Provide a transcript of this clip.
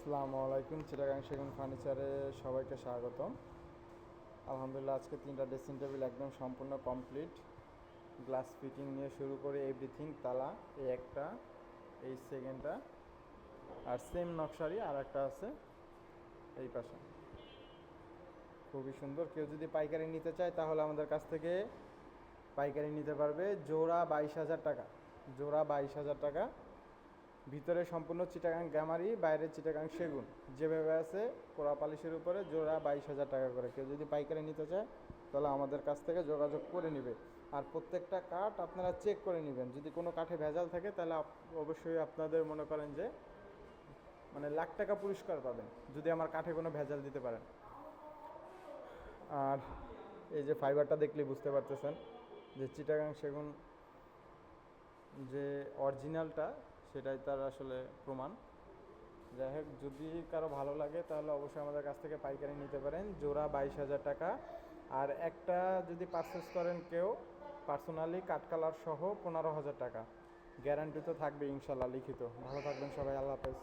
আসসালামু আলাইকুম। চিটাগাং সেগুন ফার্নিচারে সবাইকে স্বাগতম। আলহামদুলিল্লাহ, আজকে 3টা ড্রেসিং টেবিল একদম সম্পূর্ণ কমপ্লিট। গ্লাস ফিটিং নিয়ে শুরু করে এভরিথিং, তালা এই একটা, এই সেকেন্ডটা, আর সেম নকশারি আর একটা আছে এই পাশে। খুবই সুন্দর। কেউ যদি পাইকারি নিতে চায় তাহলে আমাদের কাছ থেকে পাইকারি নিতে পারবে। জোড়া 22,000 টাকা, জোড়া 22,000 টাকা। ভিতরে সম্পূর্ণ চিটাগাং গ্যামারি, বাইরে চিটাগাং সেগুন, যেভাবে আছে পোড়া পালিশের উপরে জোড়া 22,000 টাকা করে। কেউ যদি পাইকারি নিতে চায় তাহলে আমাদের কাছ থেকে যোগাযোগ করে নেবে। আর প্রত্যেকটা কাঠ আপনারা চেক করে নেবেন। যদি কোনো কাঠে ভেজাল থাকে তাহলে অবশ্যই আপনাদের মনে করেন যে মানে লাখ টাকা পুরস্কার পাবেন যদি আমার কাঠে কোনো ভেজাল দিতে পারেন। আর এই যে ফাইবারটা দেখলেই বুঝতে পারতেছেন যে চিটাগাং সেগুন যে অরিজিনালটা সেটাই তার আসলে প্রমাণ। যাই হোক, যদি কারো ভালো লাগে তাহলে অবশ্যই আমাদের কাছ থেকে পাইকারি নিতে পারেন। জোড়া 22,000 টাকা। আর একটা যদি পারচেস করেন কেউ পার্সোনালি কাঠ কালার সহ 15,000 টাকা। গ্যারান্টি তো থাকবে ইনশাল্লাহ লিখিত। ভালো থাকবেন সবাই, আল্লাহ হাফেজ।